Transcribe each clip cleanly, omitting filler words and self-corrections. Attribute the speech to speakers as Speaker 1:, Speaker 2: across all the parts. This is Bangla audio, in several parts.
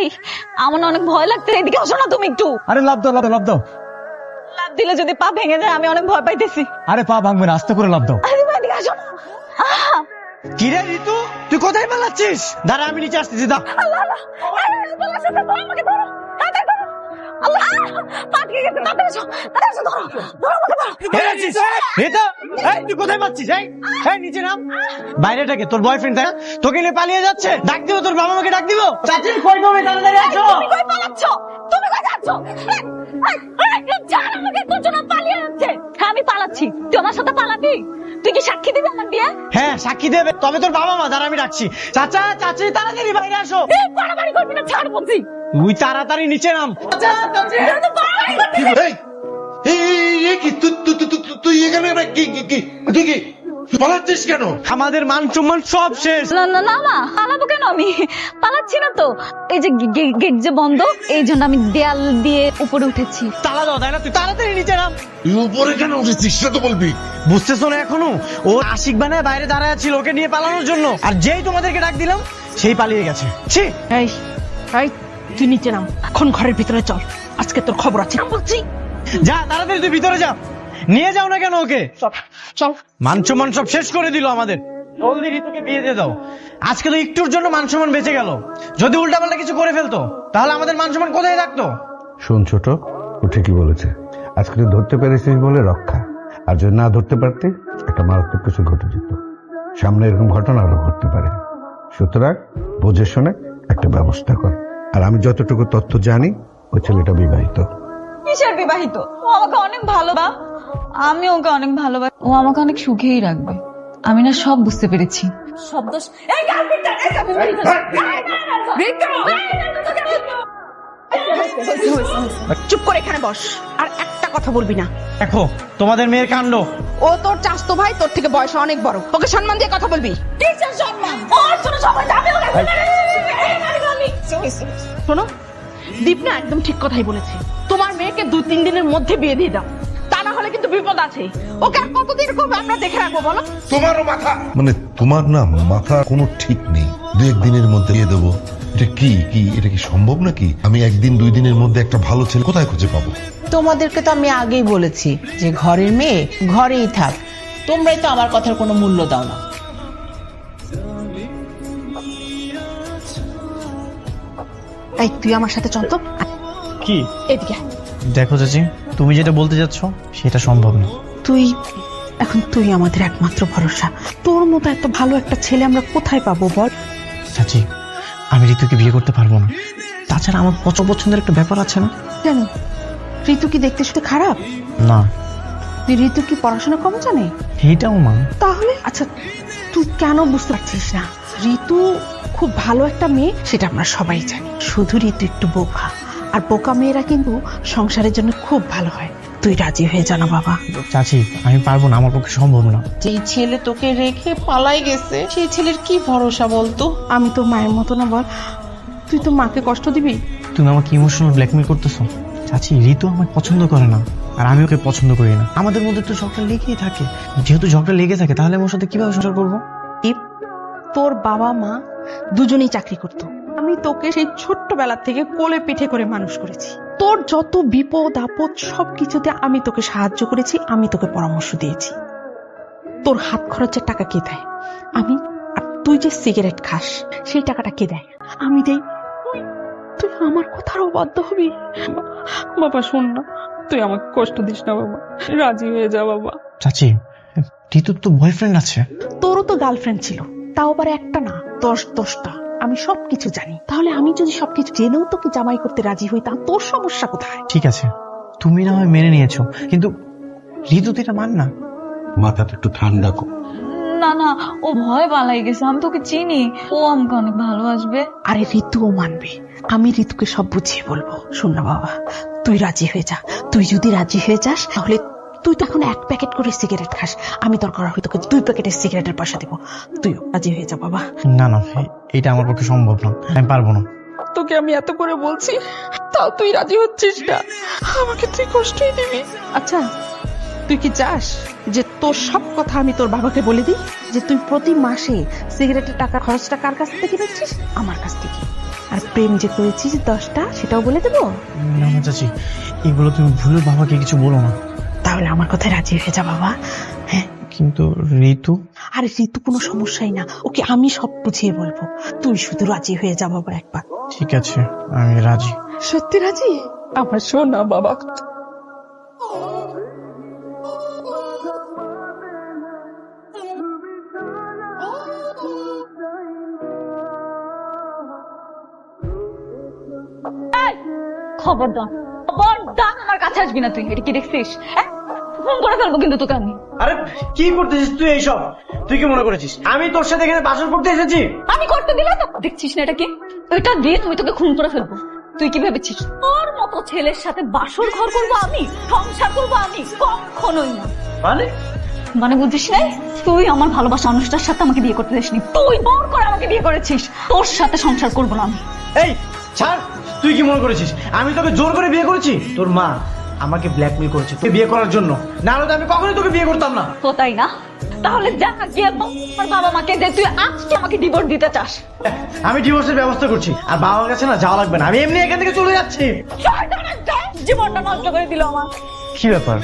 Speaker 1: এই আমার না অনেক ভয় লাগছে, এদিকে আসো না তুমি একটু।
Speaker 2: আরে লাভ দাও, লাভ দাও।
Speaker 1: লাফ দিলে যদি পা ভেঙে যায় আমি অনেক ভয় পাইতেছি।
Speaker 2: আরে পা ভাঙবে না, আস্তে করে লাভ দাও।
Speaker 1: আরে তুমি এদিকে আসো না।
Speaker 2: কি রে ঋতু, তুই কোথায় পালাচ্ছিস? দাঁড়া, আমি নিচে আসতেছি। দা
Speaker 1: আল্লাহ আল্লাহ, আরে তোমার সাথে ধরো, আমাকে ধরো, তাড়াতাড়ি ধরো। আল্লাহ, পা থেকে গেছে, তাড়াতাড়ি এসো, তাড়াতাড়ি এসো, ধরো ধরো, আমাকে ধরো।
Speaker 2: হেরেছিস ঋতু, এই তুই কোথায় পাচ্ছিস? এই নিচে নাম। বাইরেটাকে তোর বয়ফ্রেন্ড তাই না? তোকে নিয়ে পালিয়ে যাচ্ছে। ডাক দিব তোর বাবা মাকে, ডাক দিব। চাচি কই তুমি? তাড়াতাড়ি
Speaker 1: এই,
Speaker 2: আসো।
Speaker 1: তুমি কই পালাচ্ছ? তুমি কই যাচ্ছ? জান আমাকে তোর জন্য পালিয়ে যাচ্ছে। হ্যাঁ আমি পালাচ্ছি, তুই আমার সাথে পালাবি? তুই কি সাক্ষী দিবি আমার বিয়ে?
Speaker 2: হ্যাঁ সাক্ষী দেবে, তবে তোর বাবা মা যারা আমি ডাকছি। চাচা চাচি তাড়াতাড়ি বাইরে আসো।
Speaker 1: এই বাড়াবাড়ি করবি না, ছাড় বলছি।
Speaker 2: তুই তাড়াতাড়ি নিচে নাম। চাচা চাচি
Speaker 1: তুই বাড়াবাড়ি করবি না।
Speaker 3: তুই এখানে তুই কি পালাচ্ছিস কেন?
Speaker 2: আমাদের মান সম্মান সব শেষ।
Speaker 1: না না না মা, পালাবো কেন? আমি পালাচ্ছি না তো, এই যে গেট যে বন্ধ, এই জন্য আমি দেয়াল দিয়ে উপরে উঠেছি।
Speaker 2: তালা দাও, তাই না? তুই তাড়াতাড়ি নিচে নাম।
Speaker 3: তুই উপরে কেন উঠেছিস সেটা তো বলবি।
Speaker 2: বুঝতেছো না এখনো? ও আশিক বানায় বাইরে দাঁড়ায় ছিল ওকে নিয়ে পালানোর জন্য, আর যেই তোমাদেরকে ডাক দিলাম সেই পালিয়ে গেছে। ছি।
Speaker 4: এই এই তুই নিচে নাম, এখন ঘরের ভিতরে চল, আজকে তোর খবর আছে বলছি।
Speaker 2: যা তাড়াতাড়ি, তুই ভিতরে যা। নিয়ে যাও না কেন ওকে?
Speaker 4: চল।
Speaker 2: মান সম্মান সব শেষ করে দিল আমাদের। জলদি ঋতুকে বিয়ে দিয়ে দাও। আজকে তো একটুর জন্য মান সম্মান বেঁচে গেল। যদি উল্টাপাল্টা কিছু করে ফেলতো তাহলে আমাদের মান সম্মান কোথায় থাকতো?
Speaker 5: শোন ছোট, ও ঠিকই বলেছে। আজকে তুই ধরতে পেরেছিস বলে রক্ষা, আর যদি না ধরতে পারতে একটা মারাত্মক কিছু ঘটে যেত। সামনে এরকম ঘটনা আরো ঘটতে পারে। সুতরাং বুঝে শুনে একটা ব্যবস্থা কর। আর আমি যতটুকু তথ্য জানি, ওই ছেলেটা বিবাহিত।
Speaker 1: কিসের বিবাহিত? ও আমাকে অনেক ভালোবাসে, আমি ওকে অনেক ভালোবাসি। ও আমাকে অনেক সুখেই রাখবে। আমি না সব বুঝতে পেরেছি। সব দোষ এই গার্লফ্রেন্ডটা, এই
Speaker 4: চুপ করে এখানে বস, আর একটা কথা বলবি না।
Speaker 2: দেখো তোমাদের মেয়ের কাণ্ড।
Speaker 4: ও তোর চাচতো ভাই, তোর থেকে বয়স অনেক বড়, ওকে সম্মান দিয়ে কথা বলবি।
Speaker 1: কিসের সম্মান? ওর জন্য সবাই যাবে ওকে।
Speaker 4: শোনো, দীপ না একদম ঠিক কথাই বলেছে। তোমার মেয়েকে 2-3 দিনের মধ্যে বিয়ে দিয়ে দাও, তা না হলে কিন্তু বিপদ আছে। ওকে আর কতদিন করবে আমরা দেখে রাখবো বলো?
Speaker 3: তোমারও মাথা মানে তোমার না মাথা কোনো ঠিক নেই। 2-1 দিনের মধ্যে দিয়ে দেবো, এটা কি এটা কি সম্ভব নাকি? আমি 1-2 দিনের মধ্যে একটা ভালো ছেলে কোথায় খুঁজে পাবো?
Speaker 6: তোমাদেরকে তো আমি আগেই বলেছি যে ঘরের মেয়ে ঘরেই থাক, তোমরাই তো আমার কথার কোনো মূল্য দাও না।
Speaker 4: এই তুই আমার সাথে চল তো,
Speaker 2: কি?
Speaker 4: এদিকে আয়।
Speaker 2: দেখো চাচি, তুমি যেটা বলতে যাচ্ছ সেটা সম্ভব না।
Speaker 4: তুই আমাদের একমাত্র ভরসা। তোর মতো এত ভালো একটা ছেলে আমরা কোথায় পাবো বল?
Speaker 2: চাচি, আমি ঋতুকে বিয়ে করতে পারবো না। তাছাড়া আমার পছন্দের একটা ব্যাপার আছে না?
Speaker 4: কেন, ঋতু কি দেখতে শুধু খারাপ?
Speaker 2: না,
Speaker 4: তুই ঋতু কি পড়াশোনা কম জানে?
Speaker 2: এইটাও মা।
Speaker 4: তাহলে আচ্ছা, তুই কেন বুঝতে পারছিস না? ঋতু খুব ভালো একটা মেয়ে, সেটা আমরা সবাই জানি। শুধু ঋতু একটু বোকা, আর বোকা মেয়েরা কিন্তু সংসারের জন্য খুব ভালো হয়। তুই রাজি হয়ে জানা বাবা।
Speaker 2: চাচি আমি পারবো না, আমার পক্ষে সম্ভব না।
Speaker 6: যেই ছেলে তোকে রেখে পালাই গেছে সেই ছেলের কি ভরসা বলতো?
Speaker 4: আমি তো মায়ের মতো না বল, তুই তো মাকে কষ্ট দিবি?
Speaker 2: তুমি আমাকে ইমোশনাল ব্ল্যাকমেল করতেছো। চাচি ঋতু আমাকে পছন্দ করে না, আর আমি ওকে পছন্দ করি না। আমাদের মধ্যে তো ঝগড়া লেগেই থাকে। যেহেতু ঝগড়া লেগে থাকে তাহলে আমার সাথে কিভাবে সংসার করবো?
Speaker 4: তোর বাবা মা দুজনেই চাকরি করতো। আমি তোকে সেই ছোট্টবেলা থেকে কোলে পিঠে করে মানুষ করেছি। তোর যত বিপদ আপদ সবকিছুতে আমি তোকে সাহায্য করেছি, আমি তোকে পরামর্শ দিয়েছি। তোর হাত খরচের টাকা কে দেয়? আমি। আর তুই যে সিগারেট খাস সেই টাকাটা কে দেয়? আমি দেই। তুই আমার কথার অবাধ্য হবি? বাবা শোন না, তুই আমাকে কষ্ট দিস না বাবা, রাজি হয়ে যা বাবা।
Speaker 2: চাচি ঋতুর তো বয়ফ্রেন্ড আছে।
Speaker 4: তোরও তো গার্লফ্রেন্ড ছিল, তাও আবার একটা না 10-10টা। আমি সবকিছু জানি। তাহলে আমি যদি সবকিছু জেনেও তোকে জামাই করতে রাজি হই, তা তোর সমস্যা কোথায়?
Speaker 2: ঠিক আছে, তুমি না হয় মেনে নিয়েছো, কিন্তু ঋতু তো এটা মান না।
Speaker 5: মাথাটা একটু ঠান্ডা কর।
Speaker 1: না না, ও ভয় পালাই গেছে। আমি তোকে চিনি, ও আমাকে অনেক ভালোবাসবে।
Speaker 4: আরে ঋতুও মানবে, আমি ঋতুকে সব বুঝিয়ে বলবো। শোন না বাবা, তুই রাজি হয়ে যা। তুই যদি রাজি হয়ে যাস তাহলে তুই তো এখন 1 প্যাকেট করে সিগারেট খাস, আমি দরকার হয় তোকে 2 প্যাকেটের সিগারেটের পয়সা দেবো। তুইও রাজি হয়ে যা বাবা।
Speaker 2: না না, এটা আমার পক্ষে সম্ভব না, আমি পারবো না।
Speaker 4: তোকে আমি এত করে বলছি, তাও তুই রাজি হচ্ছিস না। আমাকে তুই কষ্টই দিবি। আচ্ছা, তুই কি চাস যে তোর সব কথা আমি তোর বাবাকে বলে দিই, যে তুই প্রতি মাসে সিগারেটের টাকা খরচটা কার কাছ থেকে দিচ্ছিস? আমার কাছ থেকে। আর প্রেম যে করেছিস 10টা সেটাও বলে দেবো।
Speaker 2: না না চাচি, এগুলো তুমি ভুলে বাবাকে কিছু বলো না।
Speaker 4: তাহলে আমার কথায় রাজি হয়ে যা বাবা। হ্যাঁ,
Speaker 2: কিন্তু ঋতু,
Speaker 4: আরে ঋতু কোনো সমস্যাই না, ওকে আমি সব বুঝিয়ে বলবো, তুই শুধু রাজি হয়ে যা বাবা একবার।
Speaker 2: ঠিক আছে আমি রাজি।
Speaker 4: সত্যি রাজি? আমার শোনা বাবা।
Speaker 1: খবরদার খবরদার আমার কাছে আসবি না তুই। এটা কি দেখছিস? ফোন করে ফেলবো কিন্তু তোকে আমি।
Speaker 2: আরে কি করতেছিস তুই এইসব? তুই কি মনে করেছিস আমি তোর সাথে এখানে বাসর করতে এসেছি?
Speaker 1: আমি করতে দিলে তো দেখছিস না এটা কি? এটা দিয়ে তুমি তোকে খুন করে ফেলবো। তুই কি ভেবেছিস তোর মতো ছেলের সাথে বাসর ঘর করবো আমি, সংসার করবো আমি? কখনোই না। মানে বুঝিস নাই? তুই আমার ভালোবাসা অনুষ্ঠানের সাথে আমাকে বিয়ে করতে দিসনি, তুই জোর করে আমাকে বিয়ে করেছিস। তোর সাথে সংসার করবো না আমি।
Speaker 2: এই ছাড়, তুই কি মনে করেছিস আমি তোকে জোর করে বিয়ে করেছি? তোর মা আমাকে ব্ল্যাকমেল করেছে তোকে বিয়ে করার জন্য, না হলে তো আমি কখনোই তোকে বিয়ে করতাম না।
Speaker 1: তো তাই না? তাহলে যা গিয়ে বল আমার বাবা মাকে যে তুই আজকে আমাকে ডিভোর্স দিতে চাস।
Speaker 2: আমি ডিভোর্সের ব্যবস্থা করছি, আর বাবার কাছে না যাওয়া লাগবে না, আমি এমনি এখান থেকে চলে যাচ্ছি।
Speaker 1: জীবনটা নষ্ট করে দিল আমার।
Speaker 2: কি ব্যাপার,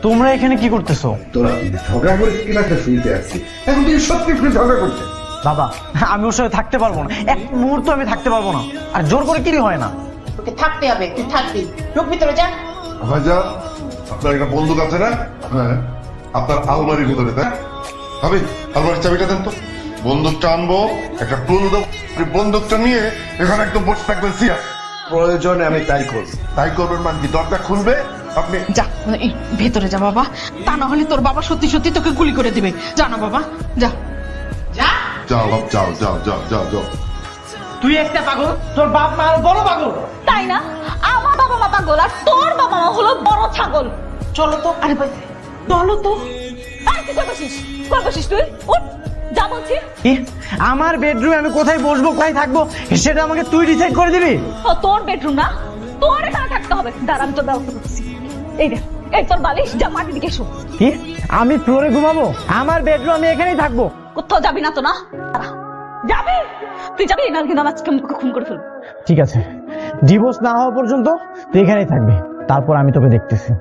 Speaker 2: তোমরা এখানে কি করতেছো?
Speaker 5: তোরা ঝগড়া করে কিনা শুনতে আসছি, এখন তুই সত্যি করে ঝগড়া করছে।
Speaker 2: বাবা আমি ওর সাথে থাকতে পারবো না, এক মুহূর্ত আমি থাকতে পারবো না, আর জোর করে কি হয় না।
Speaker 6: তোকে থাকতে হবে, তুই থাকবি। ঢুক ভিতরে যা।
Speaker 3: ভাইজান, আপনার একটা বন্দুক আছে না? হ্যাঁ, আপনার আলমারির ভিতরে, তাই? আমি আলমারির চাবিটা দেন তো। বন্দুকটা আনবো, একটা ক্লু দেবো, বন্দুকটা নিয়ে এখানে একদম বসে থাকবেন সিয়া। প্রয়োজনে আমি তাই করব। তাই করবেন মানে কি? দরজা খুলবে, আপনি
Speaker 4: যা এই ভেতরে যা বাবা, তা না হলে তোর বাবা সত্যি সত্যি তোকে গুলি করে দিবে। যা না বাবা, যা যা।
Speaker 3: যাও বাপ, যাও যাও যাও যাও যাও।
Speaker 2: তুই একটা পাগল, তোর বাপ মা আরো বড় পাগল।
Speaker 1: তাই না? আমার বাবা মা পাগল আর তোর বাবা মা হলো বড় ছাগল।
Speaker 4: চলো তো। আরে ভাই চলো তো।
Speaker 1: আর তুই কই বসিস? কই বসিস তুই? উঠ, যা বলছি।
Speaker 2: কি? আমার বেডরুমে আমি কোথায় বসবো কোথায় থাকবো সেটা আমাকে তুই ডিসাইড করে দিবি?
Speaker 1: ও তোর বেডরুম না, তোর এখানে থাকতে হবে। দাঁড়া আমি তোর ব্যবস্থা করছি। এই দেখ, এই তোর বালিশ, যা মাটির দিকে এসো।
Speaker 2: কি? আমি ফ্লোরে ঘুমাবো? আমার বেডরুম, আমি এখানেই থাকবো।
Speaker 1: কোথাও যাবি না তো না? দাঁড়া। যাবি? তুই যাবি না কিন্তু আমার আজকে আমি তোকে খুন করে ফেলবো।
Speaker 2: ঠিক আছে, ডিভোর্স না হওয়া পর্যন্ত তুই এখানেই থাকবি, তারপর আমি তোকে দেখতেছি।